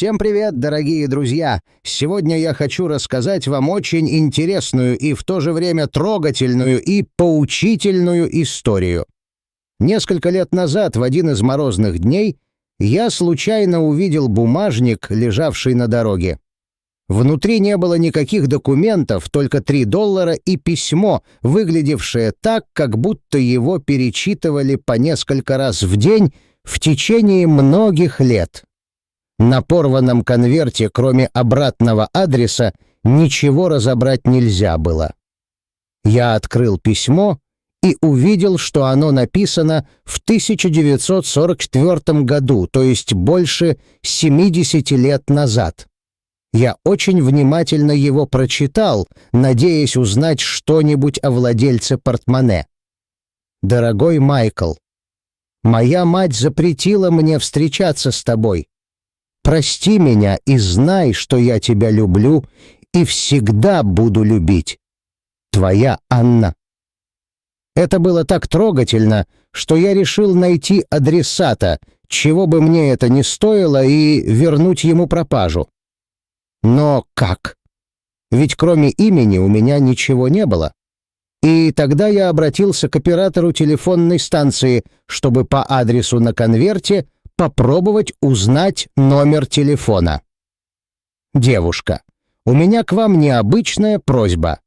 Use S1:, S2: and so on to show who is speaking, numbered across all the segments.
S1: Всем привет, дорогие друзья! Сегодня я хочу рассказать вам очень интересную и в то же время трогательную и поучительную историю. Несколько лет назад, в один из морозных дней, я случайно увидел бумажник, лежавший на дороге. Внутри не было никаких документов, только $3 и письмо, выглядевшее так, как будто его перечитывали по несколько раз в день в течение многих лет. На порванном конверте, кроме обратного адреса, ничего разобрать нельзя было. Я открыл письмо и увидел, что оно написано в 1944 году, то есть больше 70 лет назад. Я очень внимательно его прочитал, надеясь узнать что-нибудь о владельце портмоне. «Дорогой Майкл, моя мать запретила мне встречаться с тобой. Прости меня и знай, что я тебя люблю и всегда буду любить. Твоя Анна». Это было так трогательно, что я решил найти адресата, чего бы мне это ни стоило, и вернуть ему пропажу. Но как? Ведь кроме имени у меня ничего не было. И тогда я обратился к оператору телефонной станции, чтобы по адресу на конверте попробовать узнать номер телефона. «Девушка, у меня к вам необычная просьба.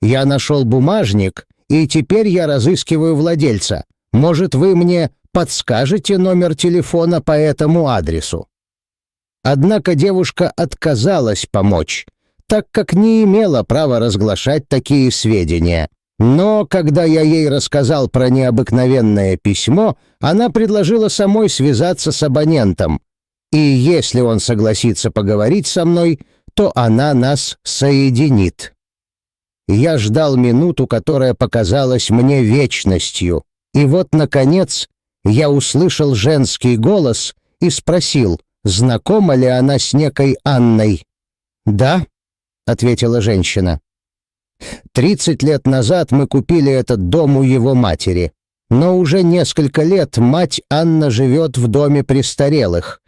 S1: Я нашел бумажник, и теперь я разыскиваю владельца. Может, вы мне подскажете номер телефона по этому адресу?» Однако девушка отказалась помочь, так как не имела права разглашать такие сведения. Но когда я ей рассказал про необыкновенное письмо, она предложила самой связаться с абонентом, и если он согласится поговорить со мной, то она нас соединит. Я ждал минуту, которая показалась мне вечностью, и вот, наконец, я услышал женский голос и спросил, знакома ли она с некой Анной. «Да», — ответила женщина. 30 лет назад мы купили этот дом у его матери, но уже несколько лет мать Анна живет в доме престарелых.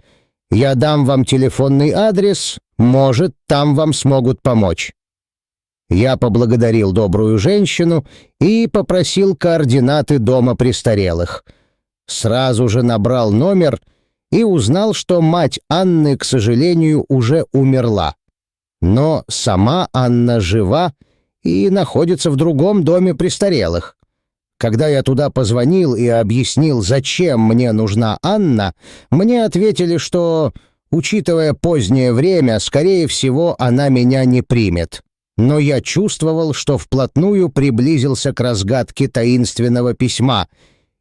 S1: Я дам вам телефонный адрес, может, там вам смогут помочь». Я поблагодарил добрую женщину и попросил координаты дома престарелых. Сразу же набрал номер и узнал, что мать Анны, к сожалению, уже умерла. Но сама Анна жива и находится в другом доме престарелых. Когда я туда позвонил и объяснил, зачем мне нужна Анна, мне ответили, что, учитывая позднее время, скорее всего, она меня не примет. Но я чувствовал, что вплотную приблизился к разгадке таинственного письма,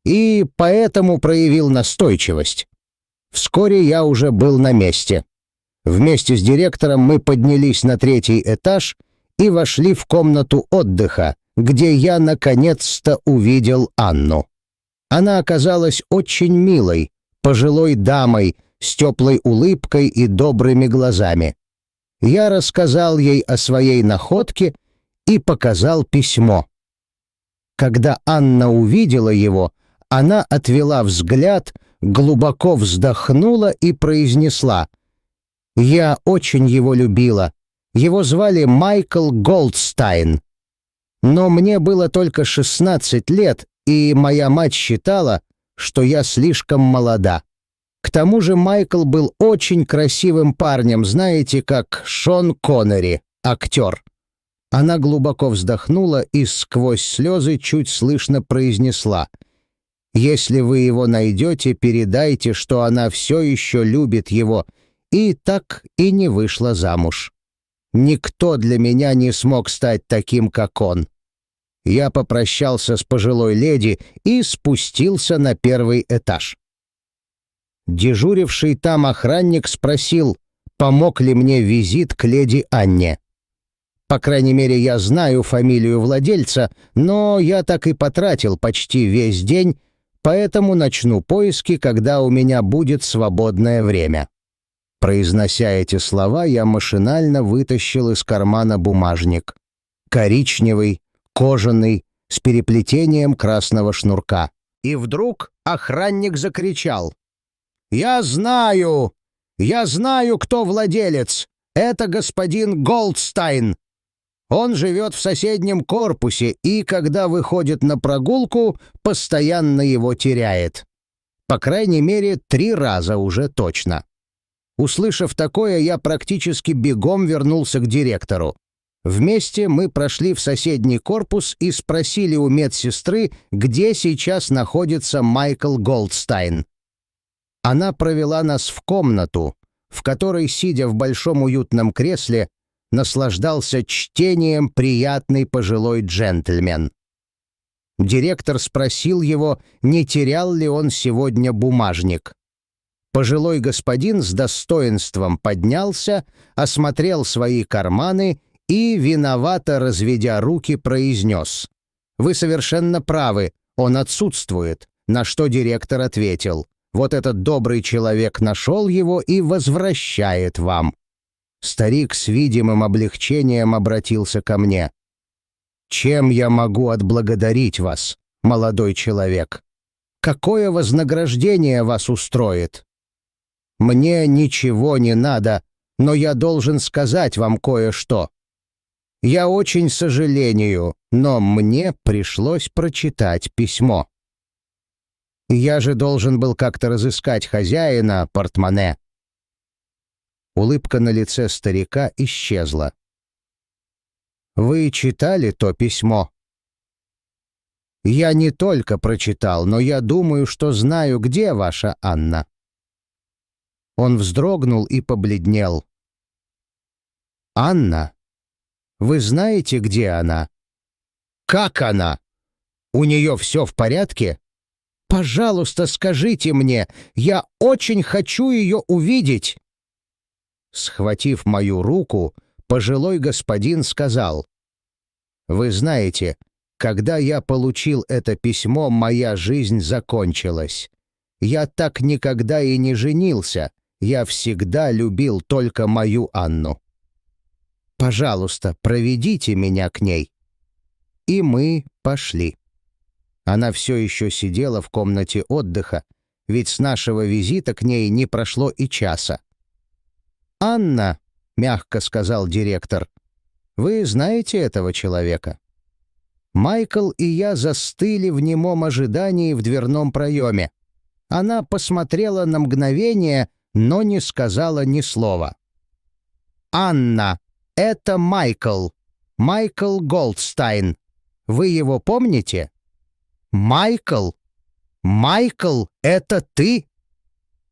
S1: и поэтому проявил настойчивость. Вскоре я уже был на месте. Вместе с директором мы поднялись на 3-й этаж и вошли в комнату отдыха, где я наконец-то увидел Анну. Она оказалась очень милой, пожилой дамой с теплой улыбкой и добрыми глазами. Я рассказал ей о своей находке и показал письмо. Когда Анна увидела его, она отвела взгляд, глубоко вздохнула и произнесла: «Я очень его любила. Его звали Майкл Голдстайн. Но мне было только 16 лет, и моя мать считала, что я слишком молода. К тому же Майкл был очень красивым парнем, знаете, как Шон Коннери, актер». Она глубоко вздохнула и сквозь слезы чуть слышно произнесла: «Если вы его найдете, передайте, что она все еще любит его, и так и не вышла замуж. Никто для меня не смог стать таким, как он». Я попрощался с пожилой леди и спустился на 1-й этаж. Дежуривший там охранник спросил, помог ли мне визит к леди Анне. По крайней мере, я знаю фамилию владельца, но я так и потратил почти весь день, поэтому начну поиски, когда у меня будет свободное время. Произнося эти слова, я машинально вытащил из кармана бумажник. Коричневый, кожаный, с переплетением красного шнурка. И вдруг охранник закричал: «Я знаю! «Я знаю, кто владелец. Это господин Голдстайн. Он живет в соседнем корпусе и, когда выходит на прогулку, постоянно его теряет. По крайней мере, 3 раза уже точно». Услышав такое, я практически бегом вернулся к директору. Вместе мы прошли в соседний корпус и спросили у медсестры, где сейчас находится Майкл Голдстайн. Она провела нас в комнату, в которой, сидя в большом уютном кресле, наслаждался чтением приятный пожилой джентльмен. Директор спросил его, не терял ли он сегодня бумажник. Пожилой господин с достоинством поднялся, осмотрел свои карманы и, виновато разведя руки, произнес: «Вы совершенно правы, он отсутствует», на что директор ответил: «Вот этот добрый человек нашел его и возвращает вам». Старик с видимым облегчением обратился ко мне. «Чем я могу отблагодарить вас, молодой человек? Какое вознаграждение вас устроит?» «Мне ничего не надо, но я должен сказать вам кое-что. Я очень сожалею, но мне пришлось прочитать письмо. Я же должен был как-то разыскать хозяина портмоне». Улыбка на лице старика исчезла. «Вы читали то письмо?» «Я не только прочитал, но я думаю, что знаю, где ваша Анна». Он вздрогнул и побледнел. «Анна? Вы знаете, где она?» «Как она? У нее все в порядке? Пожалуйста, скажите мне, я очень хочу ее увидеть!» Схватив мою руку, пожилой господин сказал: «Вы знаете, когда я получил это письмо, моя жизнь закончилась. Я так никогда и не женился. Я всегда любил только мою Анну. Пожалуйста, проведите меня к ней». И мы пошли. Она все еще сидела в комнате отдыха, ведь с нашего визита к ней не прошло и часа. «Анна», — мягко сказал директор, — «вы знаете этого человека?» Майкл и я застыли в немом ожидании в дверном проеме. Она посмотрела на мгновение, но не сказала ни слова. «Анна, это Майкл. Майкл Голдстайн. Вы его помните?» «Майкл? Майкл, это ты?»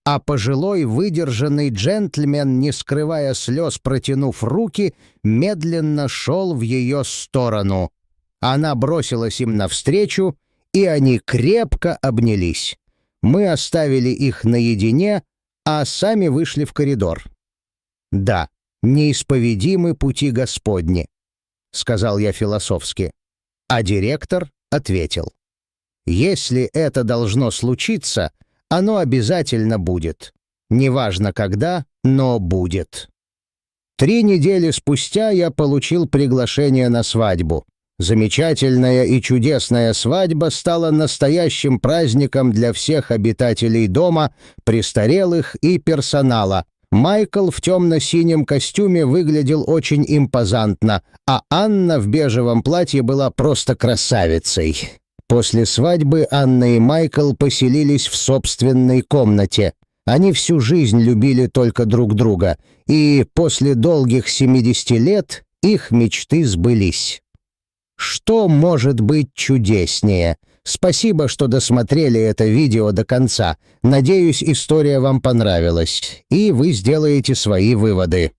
S1: А пожилой выдержанный джентльмен, не скрывая слез, протянув руки, медленно шел в ее сторону. Она бросилась им навстречу, и они крепко обнялись. Мы оставили их наедине, а сами вышли в коридор. «Да, неисповедимы пути Господни», — сказал я философски. А директор ответил: «Если это должно случиться, оно обязательно будет. Неважно когда, но будет». 3 недели спустя я получил приглашение на свадьбу. Замечательная и чудесная свадьба стала настоящим праздником для всех обитателей дома, престарелых и персонала. Майкл в темно-синем костюме выглядел очень импозантно, а Анна в бежевом платье была просто красавицей. После свадьбы Анна и Майкл поселились в собственной комнате. Они всю жизнь любили только друг друга, и после долгих 70 лет их мечты сбылись. Что может быть чудеснее? Спасибо, что досмотрели это видео до конца. Надеюсь, история вам понравилась, и вы сделаете свои выводы.